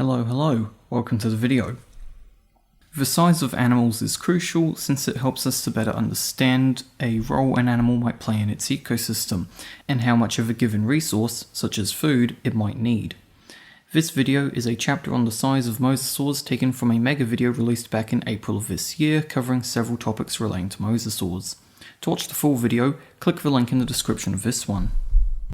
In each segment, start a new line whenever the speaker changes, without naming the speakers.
Hello, welcome to the video. The size of animals is crucial since it helps us to better understand a role an animal might play in its ecosystem and how much of a given resource, such as food, it might need. This video is a chapter on the size of mosasaurs taken from a Mega-Video released back in April of this year, covering several topics relating to mosasaurs. To watch the full video, click the link in the description of this one.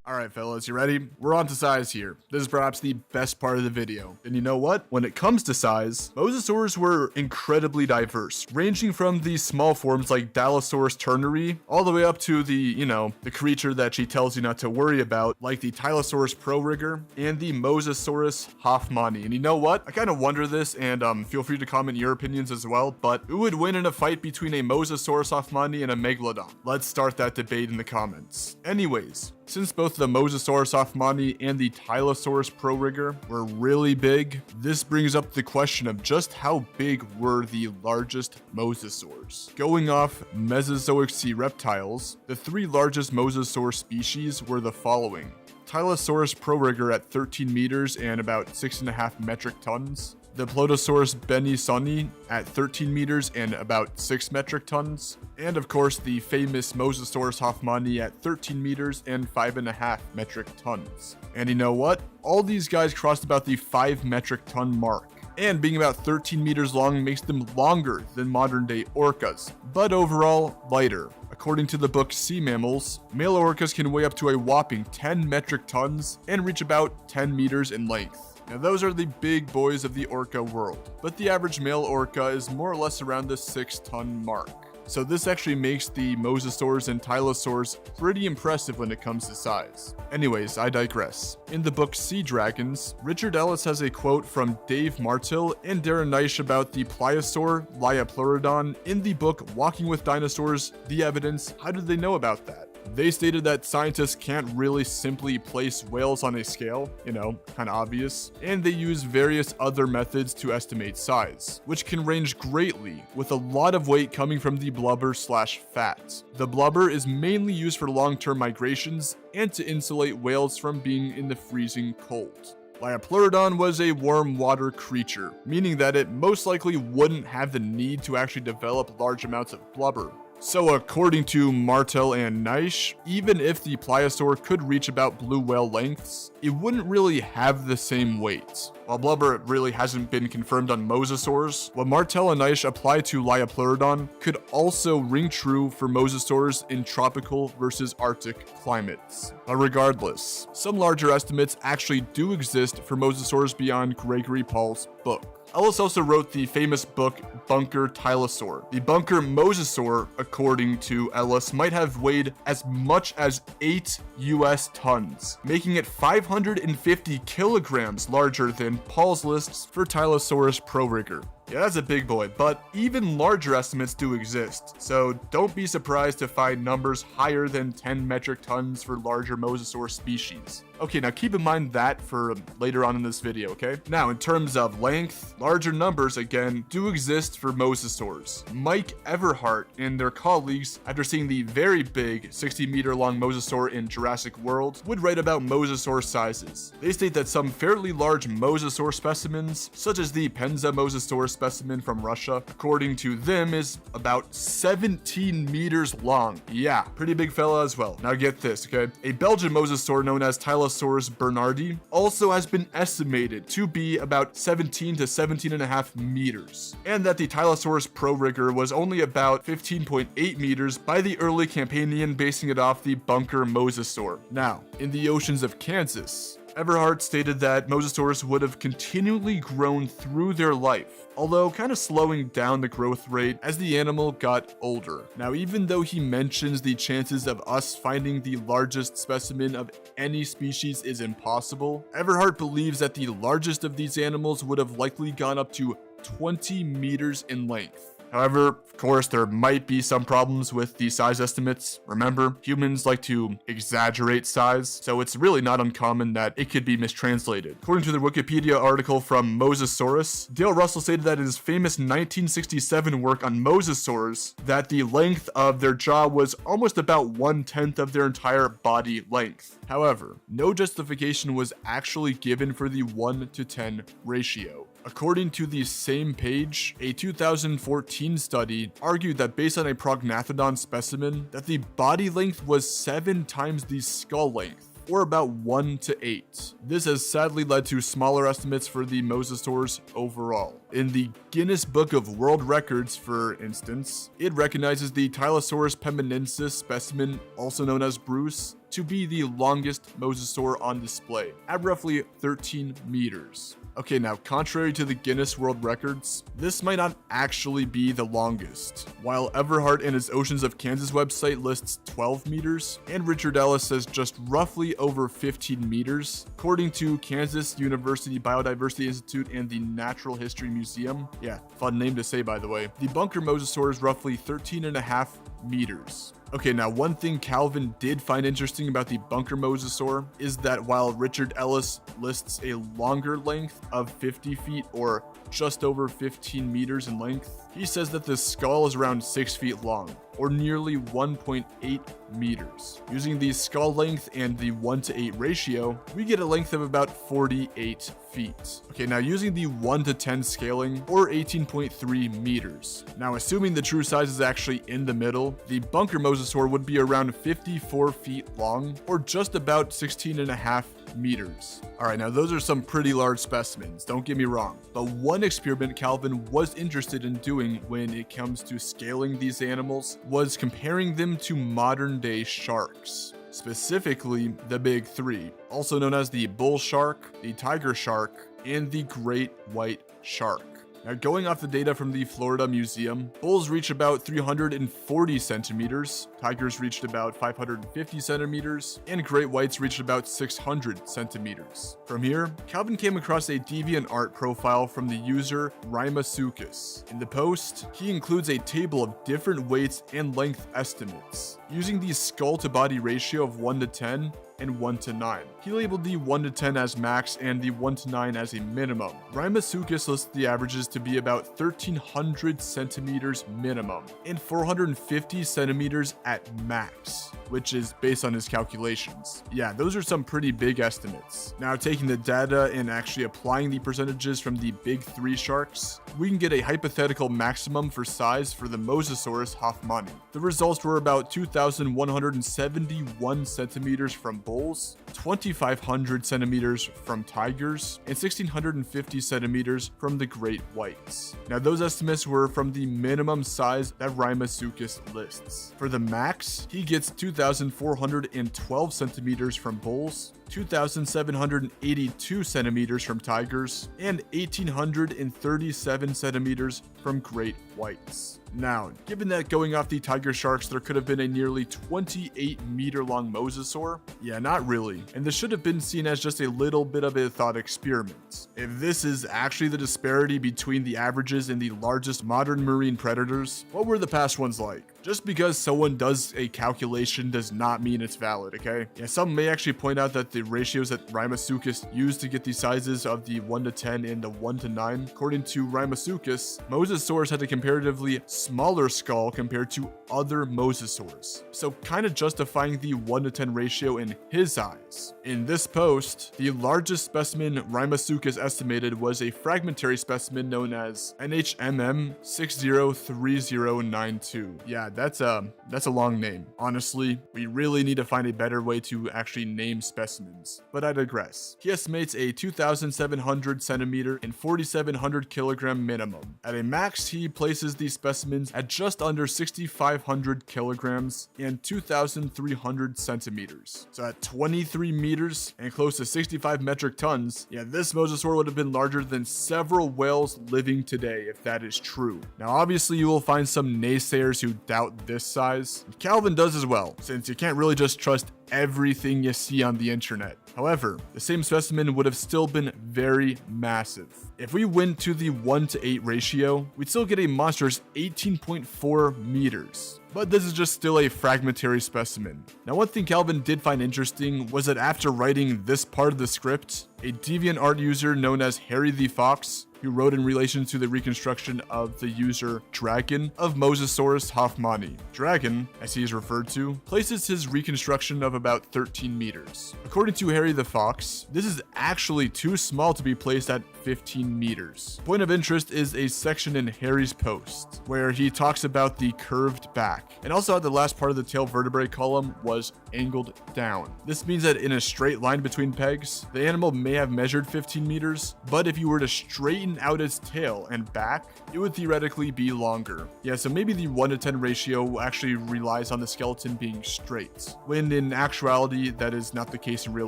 Alright fellas, you ready? We're on to size here. This is perhaps the best part of the video. And you know what? When it comes to size, mosasaurs were incredibly diverse, ranging from the small forms like Dilophosaurus turneri, all the way up to the creature that she tells you not to worry about, like the Tylosaurus prorigger and the Mosasaurus hoffmanni. And you know what? I kind of wonder this, and feel free to comment your opinions as well, but who would win in a fight between a Mosasaurus hoffmanni and a megalodon? Let's start that debate in the comments. Anyways, since both the Mosasaurus hoffmanni and the Tylosaurus prorigger were really big, this brings up the question of just how big were the largest mosasaurs. Going off Mesozoic sea reptiles, the three largest mosasaur species were the following: Tylosaurus prorigger at 13 meters and about 6.5 metric tons, the Plotosaurus benisoni at 13 meters and about 6 metric tons, and of course the famous Mosasaurus hoffmanni at 13 meters and 5.5 metric tons. And you know what? All these guys crossed about the 5 metric ton mark. And being about 13 meters long makes them longer than modern day orcas, but overall lighter. According to the book Sea Mammals, male orcas can weigh up to a whopping 10 metric tons and reach about 10 meters in length. Now those are the big boys of the orca world, but the average male orca is more or less around the 6-ton mark. So this actually makes the mosasaurs and tylosaurs pretty impressive when it comes to size. Anyways, I digress. In the book Sea Dragons, Richard Ellis has a quote from Dave Martell and Darren Neisch about the pliosaur Liopleurodon in the book Walking with Dinosaurs: The Evidence. How did they know about that? They stated that scientists can't really simply place whales on a scale, kind of obvious, and they use various other methods to estimate size, which can range greatly, with a lot of weight coming from the blubber/fat. The blubber is mainly used for long-term migrations and to insulate whales from being in the freezing cold. Liopleurodon was a warm water creature, meaning that it most likely wouldn't have the need to actually develop large amounts of blubber. So according to Martell and Neisch, even if the pliosaur could reach about blue whale lengths, it wouldn't really have the same weight. While blubber really hasn't been confirmed on mosasaurs, what Martell and Neisch apply to Liopleurodon could also ring true for mosasaurs in tropical versus Arctic climates. But regardless, some larger estimates actually do exist for mosasaurs beyond Gregory Paul's book. Ellis also wrote the famous book Bunker Tylosaur. The Bunker Mosasaur, according to Ellis, might have weighed as much as 8 US tons, making it 550 kilograms larger than Paul's lists for Tylosaurus prorigger. Yeah, that's a big boy, but even larger estimates do exist, so don't be surprised to find numbers higher than 10 metric tons for larger mosasaur species. Okay, now keep in mind that for later on in this video, okay? Now, in terms of length, larger numbers, again, do exist for mosasaurs. Mike Everhart and their colleagues, after seeing the very big 60-meter-long mosasaur in Jurassic World, would write about mosasaur sizes. They state that some fairly large mosasaur specimens, such as the Penza mosasaur specimen from Russia, according to them, is about 17 meters long. Yeah, pretty big fella as well. Now get this, okay? A Belgian mosasaur known as Tylosaurus bernardi also has been estimated to be about 17 to 17.5 meters, and that the Tylosaurus prorigger was only about 15.8 meters by the early Campanian, basing it off the Bunker mosasaur. Now, in the oceans of Kansas, Everhart stated that mosasaurs would have continually grown through their life, although kind of slowing down the growth rate as the animal got older. Now, even though he mentions the chances of us finding the largest specimen of any species is impossible, Everhart believes that the largest of these animals would have likely gone up to 20 meters in length. However, of course, there might be some problems with the size estimates. Remember, humans like to exaggerate size, so it's really not uncommon that it could be mistranslated. According to the Wikipedia article from Mosasaurus, Dale Russell stated that in his famous 1967 work on mosasaurs, that the length of their jaw was almost about 1/10 of their entire body length. However, no justification was actually given for the 1:10 ratio. According to the same page, a 2014 study argued that based on a prognathodon specimen, that the body length was 7 times the skull length, or about 1:8. This has sadly led to smaller estimates for the mosasaurs overall. In the Guinness Book of World Records, for instance, it recognizes the Tylosaurus pemminensis specimen, also known as Bruce, to be the longest mosasaur on display, at roughly 13 meters. Okay, now, contrary to the Guinness World Records, this might not actually be the longest. While Everhart in his Oceans of Kansas website lists 12 meters, and Richard Ellis says just roughly over 15 meters, according to Kansas University Biodiversity Institute and the Natural History Museum, yeah, fun name to say by the way, the bunker mosasaur is roughly 13.5 meters. Okay, now one thing Calvin did find interesting about the bunker mosasaur is that while Richard Ellis lists a longer length of 50 feet or just over 15 meters in length, he says that the skull is around 6 feet long, or nearly 1.8 meters. Using the skull length and the 1:8 ratio, we get a length of about 48 feet. Okay, now using the 1:10 scaling, or 18.3 meters. Now assuming the true size is actually in the middle, the bunker mosasaur would be around 54 feet long, or just about 16.5 meters. Alright, now those are some pretty large specimens, don't get me wrong, but one experiment Calvin was interested in doing when it comes to scaling these animals was comparing them to modern day sharks. Specifically, the big three, also known as the bull shark, the tiger shark, and the great white shark. Now, going off the data from the Florida Museum, bulls reach about 340 centimeters, tigers reached about 550 centimeters, and great whites reached about 600 centimeters. From here, Calvin came across a DeviantArt profile from the user Rymasuchus. In the post, he includes a table of different weights and length estimates, using the skull-to-body ratio of 1:10 and 1:9. He labeled the 1:10 as max and the 1:9 as a minimum. Rymasuchus lists the averages to be about 1,300 centimeters minimum and 450 centimeters at max, which is based on his calculations. Yeah, those are some pretty big estimates. Now, taking the data and actually applying the percentages from the big three sharks, we can get a hypothetical maximum for size for the Mosasaurus hoffmanni. The results were about 2,171 centimeters from bulls, 2,500 centimeters from tigers, and 1,650 centimeters from the great whites. Now, those estimates were from the minimum size that Rymasuchus lists. For the max, he gets 2,412 centimeters from bulls, 2,782 centimeters from tigers, and 1,837 centimeters from great whites. Now, given that going off the tiger sharks, there could have been a nearly 28 meter long mosasaur, yeah, not really, and this should have been seen as just a little bit of a thought experiment. If this is actually the disparity between the averages and the largest modern marine predators, what were the past ones like? Just because someone does a calculation does not mean it's valid, okay? Yeah, some may actually point out that the ratios that Rymasuchus used to get the sizes of the 1:10 and the 1:9, according to Rymasuchus, mosasaurs had a comparatively smaller skull compared to other mosasaurs, so kind of justifying the 1:10 ratio in his eyes. In this post, the largest specimen Rymasuchus estimated was a fragmentary specimen known as NHMM 603092. Yeah, that's a long name. Honestly, we really need to find a better way to actually name specimens, but I digress. He estimates a 2,700 centimeter and 4,700 kilogram minimum. At a max, he places these specimens at just under 6,500 kilograms and 2,300 centimeters. So at 23 meters and close to 65 metric tons, yeah, this mosasaur would have been larger than several whales living today, if that is true. Now, obviously, you will find some naysayers who doubt this size. Calvin does as well, since you can't really just trust everything you see on the internet. However, the same specimen would have still been very massive. If we went to the 1:8 ratio, we'd still get a monstrous 18.4 meters. But this is just still a fragmentary specimen. Now, one thing Calvin did find interesting was that after writing this part of the script, a DeviantArt user known as Harry the Fox, who wrote in relation to the reconstruction of the user Dragon of Mosasaurus hoffmanni. Dragon, as he is referred to, places his reconstruction of about 13 meters. According to Harry the Fox, this is actually too small to be placed at 15 meters. Point of interest is a section in Harry's post, where he talks about the curved back, and also how the last part of the tail vertebrae column was angled down. This means that in a straight line between pegs, the animal may have measured 15 meters, but if you were to straighten out its tail and back, it would theoretically be longer. Yeah, so maybe the 1:10 ratio actually relies on the skeleton being straight, when in actuality, that is not the case in real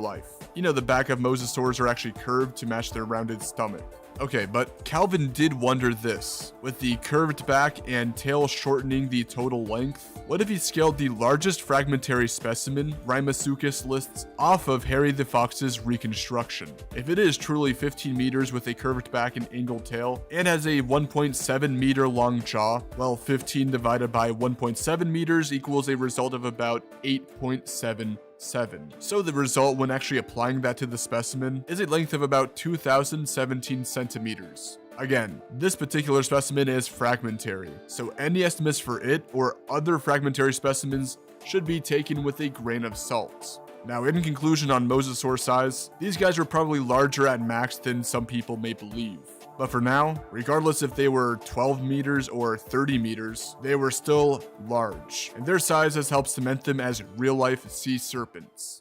life. You know, the back of mosasaurs are actually curved to match their rounded stomach. Okay, but Calvin did wonder this. With the curved back and tail shortening the total length, what if he scaled the largest fragmentary specimen Rhymasuchus lists off of Harry the Fox's reconstruction? If it is truly 15 meters with a curved back and angled tail, and has a 1.7 meter long jaw, well, 15 divided by 1.7 meters equals a result of about 8.77. So the result when actually applying that to the specimen is a length of about 2017 centimeters. Again, this particular specimen is fragmentary, so any estimates for it or other fragmentary specimens should be taken with a grain of salt. Now, in conclusion on mosasaur size, these guys were probably larger at max than some people may believe. But for now, regardless if they were 12 meters or 30 meters, they were still large, and their size has helped cement them as real-life sea serpents.